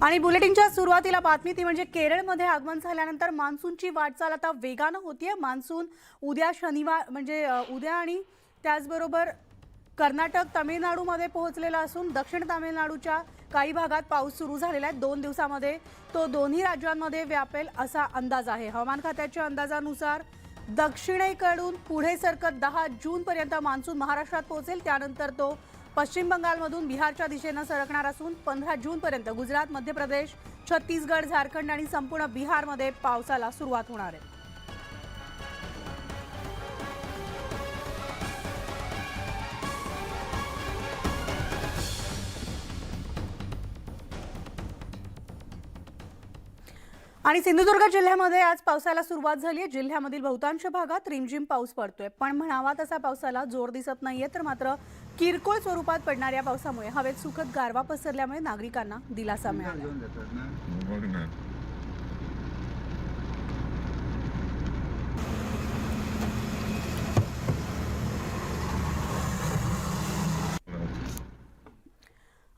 आणि बुलेटिनच्या सुरुवातीला बातमी ती म्हणजे केरळमध्ये आगमन झाल्यानंतर मान्सूनची वाटचाल आता वेगानं होतीये। मान्सून उद्या शनिवार म्हणजे उद्या आणि त्याचबरोबर कर्नाटक तामिळनाडूमध्ये पोहोचलेला असून दक्षिण तामिळनाडूच्या काही भागात पाऊस सुरू झालेला आहे। 2 दिवसांमध्ये तो दोन्ही राज्यांमध्ये व्यापेल असा अंदाज आहे। हवामान खात्याच्या अंदाजानुसार दक्षिणेकडून पुढे सरकत 10 जून पर्यंत मान्सून महाराष्ट्रात पोहोचेल। त्यानंतर तो पश्चिम बंगालमधून बिहारच्या दिशेने सरकणार असून 15 जून पर्यंत गुजरात, मध्य प्रदेश, छत्तीसगड, झारखंड आणि संपूर्ण बिहारमध्ये पावसाला सुरुवात होणार आहे। आणि सिंधुदुर्ग जिल्ह्यामध्ये आज पावसाला सुरुवात झाली आहे। जिल्ह्यामधील बहुतांश भागात रिमझिम पाऊस पडतोय, पण म्हणावा तसा पावसाला जोर दिसत नाहीये। तर मात्र किरकोळ स्वरूपात पडणाऱ्या पावसामुळे हवेत सुखद गारवा पसरल्यामुळे नागरिकांना दिलासा मिळाला।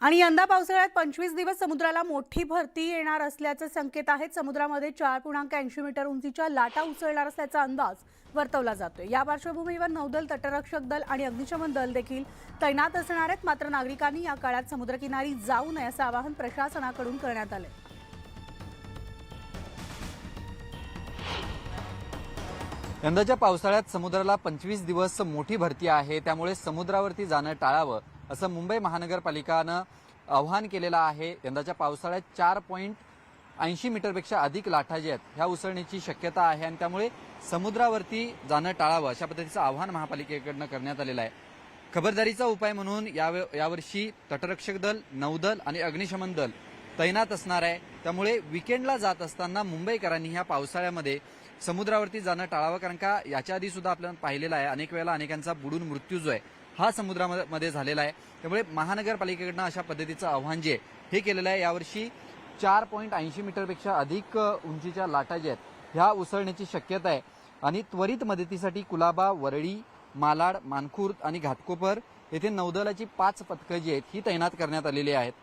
आणि यंदा पावसाळ्यात 25 दिवस समुद्राला मोठी भरती येणार असल्याचे संकेत आहेत। समुद्रामध्ये 4.80 मीटर उंचीच्या लाटा उसळणार असल्याचा अंदाज वर्तवला जातोय। या पार्श्वभूमीवर नौदल, तटरक्षक दल आणि अग्निशमन दल देखील तैनात असणार आहेत। मात्र नागरिकांनी या काळात समुद्रकिनारी जाऊ नये असं आवाहन प्रशासनाकडून करण्यात आले। यंदाच्या पावसाळ्यात समुद्राला 25 दिवस मोठी भरती आहे, त्यामुळे समुद्रावरती जाणं टाळावं असं मुंबई महानगरपालिकेनं आवाहन केलेलं आहे। यंदाच्या पावसाळ्यात 4.80 मीटरपेक्षा अधिक लाटा ज्या आहेत ह्या उसळण्याची शक्यता आहे आणि त्यामुळे समुद्रावरती जाणं टाळावं अशा पद्धतीचं आवाहन महापालिकेकडनं करण्यात आलेलं आहे। खबरदारीचा उपाय म्हणून यावर्षी तटरक्षक दल, नौदल आणि अग्निशमन दल तैनात असणार आहे। त्यामुळे विकेंडला जात असताना मुंबईकरांनी ह्या पावसाळ्यामध्ये समुद्रावरती जाणं टाळावं, कारण का याच्या आधी सुद्धा आपल्याला पाहिलेलं आहे अनेक वेळेला अनेकांचा बुडून मृत्यू जो आहे हा समुद्रामध्ये झालेला आहे। त्यामुळे महानगरपालिकेकडनं अशा पद्धतीचं आव्हान जे हे केलेलं आहे। यावर्षी 4.80 मीटरपेक्षा अधिक उंचीच्या लाटा ज्या आहेत ह्या उसळण्याची शक्यता आहे आणि त्वरित मदतीसाठी कुलाबा, वरळी, मालाड, मानखुर्द आणि घाटकोपर येथे नौदलाची 5 पथकं जी आहेत ही तैनात करण्यात आलेली आहेत।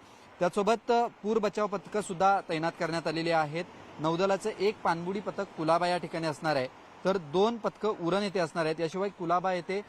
त्यासोबत पूर बचाव पथकं सुद्धा तैनात करण्यात आलेली आहेत। नौदलाचं एक पाणबुडी पथक कुलाबा या ठिकाणी असणार आहे, तर 2 पथकं उरण येथे असणार आहेत। याशिवाय कुलाबा येथे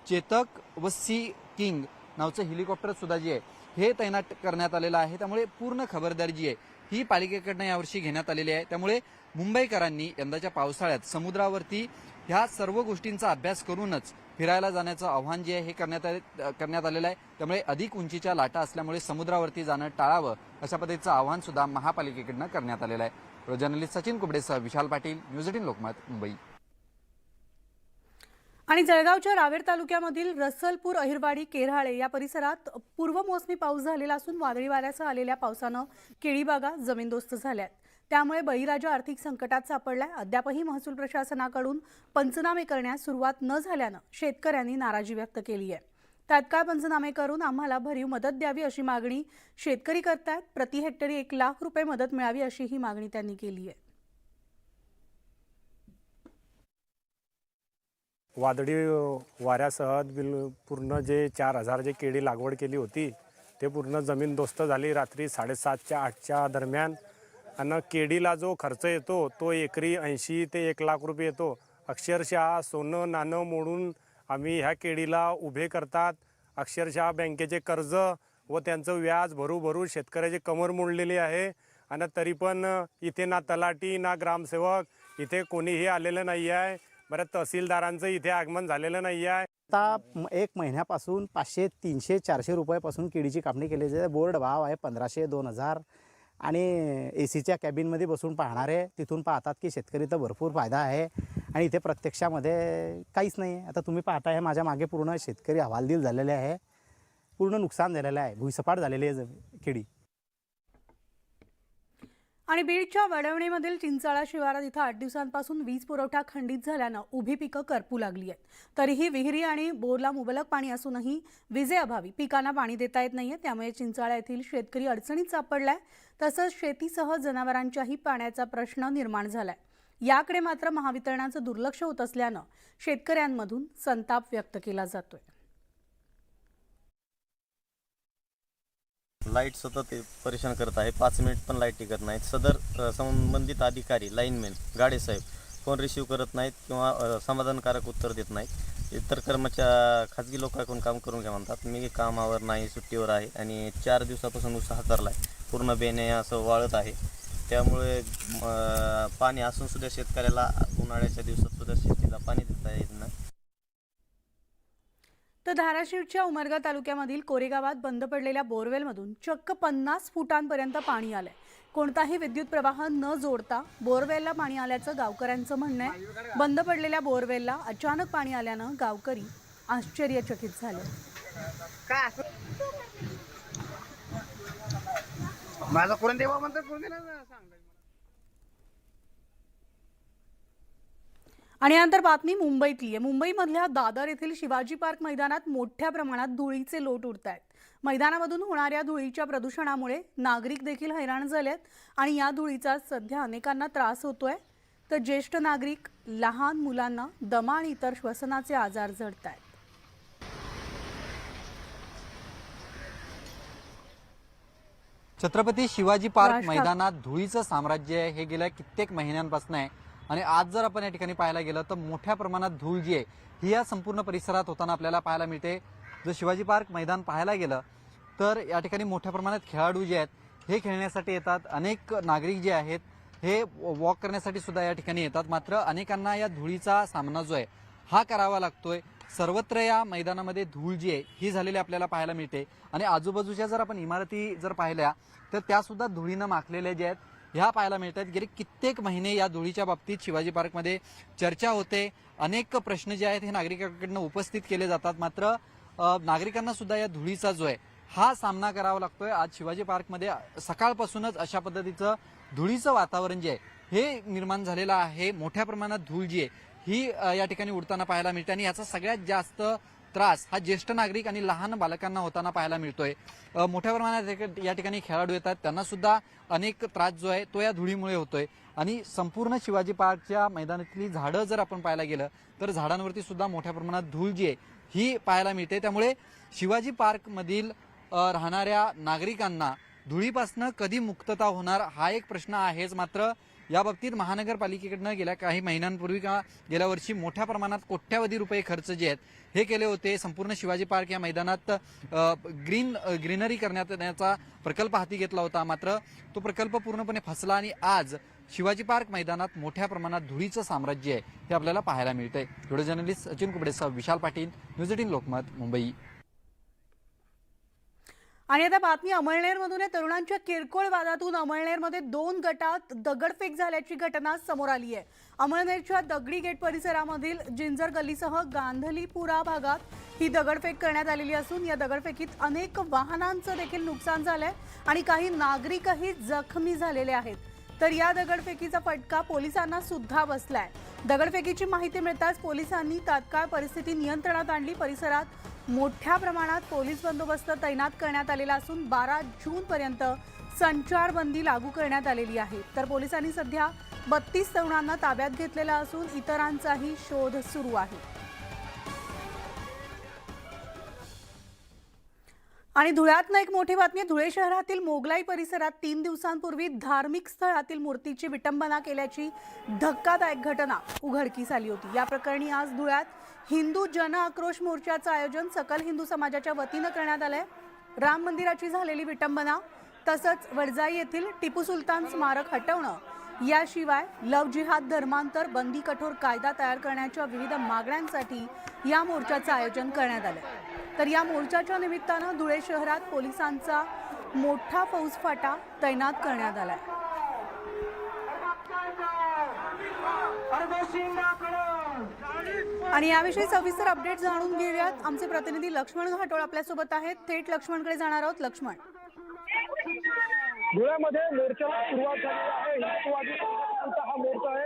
चेतक व सी किंग नावचं हेलिकॉप्टर सुद्धा जे आहे हे तैनात करण्यात आलेलं आहे। त्यामुळे पूर्ण खबरदारी जी आहे ही पालिकेकडनं यावर्षी घेण्यात आलेली आहे। त्यामुळे मुंबईकरांनी यंदाच्या पावसाळ्यात समुद्रावरती ह्या सर्व गोष्टींचा अभ्यास करूनच फिरायला जाण्याचं आव्हान जे आहे हे करण्यात आलेलं आहे। त्यामुळे अधिक उंचीच्या लाटा असल्यामुळे समुद्रावरती जाणं टाळावं अशा पद्धतीचं आव्हान सुद्धा महापालिकेकडनं करण्यात आलेलं आहे। Journalist Sachin कुबडेसह Vishal Patil, news 18 Lokmat, Mumbai. आणि जळगावच्या रावेर तालुक्यामधील रसलपूर, अहिरवाडी, केऱ्हाळे या परिसरात पूर्वमोसमी पाऊस झालेला असून वादळी वाऱ्यासह आलेल्या पावसानं केळीबागा जमीनदोस्त झाल्यात। त्यामुळे बळीराजा आर्थिक संकटात सापडलाय। अद्यापही महसूल प्रशासनाकडून पंचनामे करण्यास सुरुवात न झाल्यानं शेतकऱ्यांनी नाराजी व्यक्त केली आहे। तात्काळ पंचनामे करून आम्हाला भरीव मदत द्यावी अशी मागणी शेतकरी करतायत। प्रति हेक्टरी 1 लाख रुपये मदत मिळावी अशी ही मागणी त्यांनी केली आहे। वादळी वाऱ्यासह पूर्ण जे 4000 जे केळी लागवड केली होती ते पूर्ण जमीनदोस्त झाली रात्री 7:30च्या 8च्या दरम्यान। आणि केळीला जो खर्च येतो तो एकरी 80 ते 1 लाख रुपये येतो। अक्षरशः सोनं नाणं मोडून आम्ही ह्या केळीला उभे करतात। अक्षरशः बँकेचे कर्ज व त्यांचं व्याज भरू शेतकऱ्याचे कमर मोडलेली आहे। आणि तरी पण इथे ना तलाठी ना ग्रामसेवक इथे कोणीही आलेलं नाही आहे। बरं, तहसीलदारांचं इथे आगमन झालेलं नाही आहे। आता 1 महिन्यापासून 500, 300, 400 रुपयापासून केळीची कापणी केली जाते। बोर्ड भाव आहे 1500, 2000 आणि एसीच्या कॅबिनमध्ये बसून पाहणारे तिथून पाहतात की शेतकरी तर भरपूर फायदा आहे आणि इथे प्रत्यक्षामध्ये काहीच नाही आहे। आता तुम्ही पाहताय माझ्या मागे पूर्ण शेतकरी हवालदिल झालेले आहे, पूर्ण नुकसान झालेलं आहे, भुईसपाट झालेली आहे केळी। आणि बीडच्या वडवणीमधील चिंचाळा शिवारात इथं 8 दिवसांपासून वीज पुरवठा खंडित झाल्यानं उभी पिकं करपू लागली आहेत। तरीही विहिरी आणि बोरला मुबलक पाणी असूनही विजेअभावी पिकांना पाणी देता येत नाहीये। त्यामुळे चिंचाळा येथील शेतकरी अडचणीत सापडलाय। तसंच शेतीसह जनावरांच्याही पाण्याचा प्रश्न निर्माण झालाय। याकडे मात्र महावितरणाचं दुर्लक्ष होत असल्यानं शेतकऱ्यांमधून संताप व्यक्त केला जातोय। लाईट सतत परेशान करत आहे. 5 मिनिट पण लाईट टिकत नाहीत. सदर संबंधित अधिकारी लाईनमॅन गाडेसाहेब फोन रिसीव्ह करत नाहीत किंवा समाधानकारक उत्तर देत नाहीत. इतर खाजगी लोकांकडून काम करून घ्या म्हणतात. मी कामावर नाही, सुट्टीवर आहे आणि 4 दिवसापासून ऊस हातरला आहे. पूर्ण बेने असं वाळत आहे. त्यामुळे पाणी असून सुद्धा शेतकऱ्याला उन्हाळ्याच्या दिवसात सुद्धा शेतीला पाणी देता येत नाही. तर धाराशिवच्या उमरगा तालुक्यामधील कोरेगावात बंद पडलेल्या बोरवेलमधून चक्क 50 फुटांपर्यंत पाणी आलंय. कोणताही विद्युत प्रवाह न जोडता बोरवेलला पाणी आल्याचं गावकऱ्यांचं म्हणणं आहे. बंद पडलेल्या बोरवेलला अचानक पाणी आल्यानं गावकरी आश्चर्यचकित झाले. माझा करून देवा म्हणतात करून दिला सांग. आणि यानंतर बातमी मुंबईतली आहे. मुंबईमधल्या दादर येथील शिवाजी पार्क मैदानात मोठ्या प्रमाणात धुळीचे लोट उडत आहेत. मैदानामधून होणाऱ्या धुळीच्या प्रदूषणामुळे नागरिक देखील हैराण झालेत आणि या धुळीचा सध्या अनेकांना त्रास होतोय. तर ज्येष्ठ नागरिक, लहान मुलांना दमा आणि इतर श्वसनाचे आजार जडत आहेत. छत्रपती शिवाजी पार्क राज ठाकरे. मैदानात धुळीचं साम्राज्य आहे. हे गेल्या कित्येक महिन्यांपासून आहे आणि आज जर आपण या ठिकाणी पाहायला गेलं तर मोठ्या प्रमाणात धूळ जी आहे ही या संपूर्ण परिसरात होताना आपल्याला पाहायला मिळते. जर शिवाजी पार्क मैदान पाहायला गेलं तर या ठिकाणी मोठ्या प्रमाणात खेळाडू जे आहेत हे खेळण्यासाठी येतात. अनेक नागरिक जे आहेत हे वॉक करण्यासाठी सुद्धा या ठिकाणी येतात. मात्र अनेकांना या धुळीचा सामना जो आहे हा करावा लागतोय. सर्वत्र या मैदानामध्ये धूळ जी आहे ही झालेली आपल्याला पाहायला मिळते आणि आजूबाजूच्या जर आपण इमारती जर पाहिल्या तर त्या सुद्धा धुळीनं माखलेल्या ज्या आहेत ह्या पाहायला मिळतात. गेली कित्येक महिने या धुळीच्या बाबतीत शिवाजी पार्कमध्ये चर्चा होते. अनेक प्रश्न जे आहेत हे नागरिकांकडून उपस्थित केले जातात. मात्र नागरिकांना सुद्धा या धुळीचा जो आहे हा सामना करावा लागतोय. आज शिवाजी पार्कमध्ये सकाळपासूनच अशा पद्धतीचं धुळीचं वातावरण जे आहे हे निर्माण झालेलं आहे. मोठ्या प्रमाणात धूळ जी आहे ही या ठिकाणी उडताना पाहायला मिळते आणि याचा सगळ्यात जास्त त्रास हा ज्येष्ठ नागरिक आणि लहान बालकांना होताना पाहायला मिळतोय. मोठ्या प्रमाणात या ठिकाणी खेळाडू येतात, त्यांना सुद्धा अनेक त्रास जो आहे तो या धुळीमुळे होतोय. आणि संपूर्ण शिवाजी पार्कच्या मैदानातली झाडं जर आपण पाहायला गेलं तर झाडांवरती सुद्धा मोठ्या प्रमाणात धूळ जी आहे ही पाहायला मिळते. त्यामुळे शिवाजी पार्कमधील राहणाऱ्या नागरिकांना धुळीपासून कधी मुक्तता होणार हा एक प्रश्न आहेच. मात्र या बाबतीत महानगरपालिकेकडनं गेल्या काही महिन्यांपूर्वी किंवा गेल्या वर्षी मोठ्या प्रमाणात कोट्यावधी रुपये खर्च जे आहेत हे केले होते. संपूर्ण शिवाजी पार्क या मैदानात ग्रीनरी करण्यात येण्याचा प्रकल्प हाती घेतला होता. मात्र तो प्रकल्प पूर्णपणे फसला आणि आज शिवाजी पार्क मैदानात मोठ्या प्रमाणात धुळीचं साम्राज्य आहे हे आपल्याला पाहायला मिळतंय. Video journalist Sachin कुबडेसह Vishal Patil, news 18 Lokmat, Mumbai. आणि आता बातमी अमळनेरमधून आहे. तरुणांच्या किरकोळ वादातून अमळनेरमध्ये 2 गटात दगडफेक झाल्याची घटना समोर आली आहे. अमळनेरच्या दगडी गेट परिसरामधील जिंजर गल्लीसह गांधलीपुरा भागात ही दगडफेक करण्यात आलेली असून या दगडफेकीत अनेक वाहनांचं देखील नुकसान झालंय आणि काही नागरिकही जखमी झालेले आहेत. तर या दगडफेकीचा फटका पोलिसांना सुद्धा बसलाय. दगडफेकीची माहिती मिळताच पोलिसांनी तात्काळ परिस्थिती नियंत्रणात आणली. परिसरात मोठ्या प्रमाणात पोलीस बंदोबस्त तैनात करण्यात आलेला असून 12 जूनपर्यंत संचारबंदी लागू करण्यात आलेली आहे. तर पोलिसांनी सध्या 32 तरुणांना ताब्यात घेतलेला असून इतरांचाही शोध सुरू आहे. आणि धुळ्यातनं एक मोठी बातमी. धुळे शहरातील मोगलाई परिसरात 3 दिवसांपूर्वी धार्मिक स्थळातील मूर्तीची विटंबना केल्याची धक्कादायक घटना उघडकीस आली होती. या प्रकरणी आज धुळ्यात हिंदू जन आक्रोश मोर्चाचं आयोजन सकल हिंदू समाजाच्या वतीनं करण्यात आलंय. राम मंदिराची झालेली विटंबना तसंच वडजाई येथील टिपू सुलतान स्मारक हटवणं याशिवाय लव जिहाद, धर्मांतर, बंदी, कठोर कायदा तयार करण्याच्या विविध मागण्यांसाठी या मोर्चाचं आयोजन करण्यात आलंय. तर या मोर्चाच्या निमित्तानं धुळे शहरात पोलिसांचा मोठा फौजफाटा तैनात करण्यात आलाय. आणि याविषयी सविस्तर अपडेट जाणून घेऊयात. आमचे प्रतिनिधी लक्ष्मण घाटोळ आपल्यासोबत आहेत. थेट लक्ष्मणकडे जाणार आहोत. लक्ष्मण, धुळ्यामध्ये मोर्चाला सुरुवात झाली आहे. हिंदुत्ववादी हा मोर्चा आहे.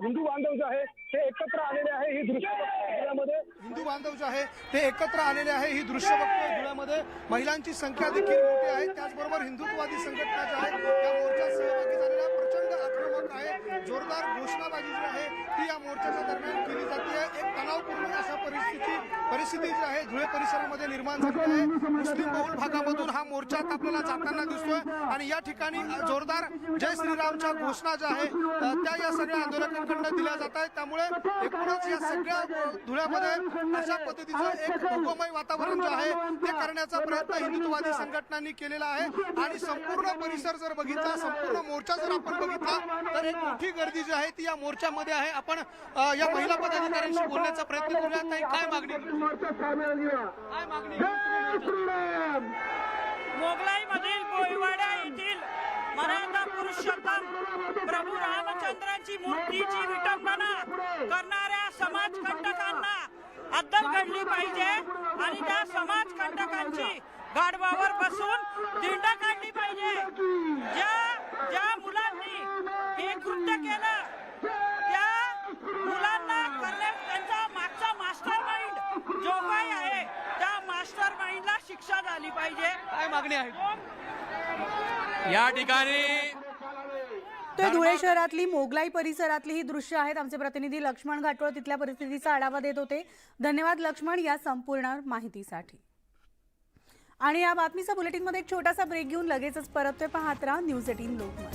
हिंदू बांधव जे आहे ते एकत्र आलेले आहे. ही दृश्य धुळ्यामध्ये हिंदू बांधव जे आहे ते एकत्र आलेले आहे. ही दृश्य बघतोय. धुळ्यामध्ये महिलांची संख्या देखील मोठी आहे. त्याचबरोबर हिंदुत्ववादी संघटना ज्या आहेत त्या मोर्चात सहभागी झालेल्या प्रचंड आक्रमक होत आहे. जोरदार घोषणाबाजी जी आहे ती या मोर्चाच्या दरम्यान केली जाते. एक तणावपूर्ण अशा परिस्थिती जी आहे धुळे परिसरामध्ये निर्माण झाली आहे. मुस्लिम बहुल भागामधून हा मोर्चा आपल्याला जाताना दिसतोय आणि या ठिकाणी जोरदार जय श्रीरामच्या घोषणा ज्या आहे त्या या सगळ्या आंदोलकांकडून दिल्या जात आहेत. त्यामुळे एकूणच या सगळ्या धुळ्यामध्ये अशा पद्धतीचं एक भोगमय वातावरण जे आहे ते करण्याचा प्रयत्न हिंदुत्ववादी संघटनांनी केलेला आहे. आणि संपूर्ण परिसर जर बघितला, संपूर्ण मोर्चा जर आपण बघितला तर एक मोठी गर्दी जी आहे ती या मोर्चामध्ये आहे. आपण या महिला पदाधिकाऱ्यांशी बोलण्याचा प्रयत्न करूया. ताई, काय मागणी मोगलाई मधील कोळीवाडा येथील मर्यादा पुरुषोत्तम प्रभू रामचंद्रांची मूर्तीची विटंबना करणाऱ्या समाजकंटकांना अद्दल घडली पाहिजे आणि त्या समाजकंटकांची गाढवावर बसून दिंड काढली पाहिजे. ज्या मुलांनी हे कृत्य केलं त्या मुलांना त्यांचा मागचा मास्टर माइंड जो काही आहे त्या मास्टर माइंडला शिक्षा झाली पाहिजे. काय मागणी आहे या ठिकाणी? तर धुळे शहरातली मोगलाई परिसरातली ही दृश्य आहेत. आमचे प्रतिनिधी लक्ष्मण घाटोळ तिथल्या परिस्थितीचा आढावा देत होते. धन्यवाद लक्ष्मण या संपूर्ण माहितीसाठी. आणि या बातमीचा बुलेटिनमध्ये एक छोटासा ब्रेक घेऊन लगेचच परततोय. पाहत राहा न्यूज 18 लोकमत.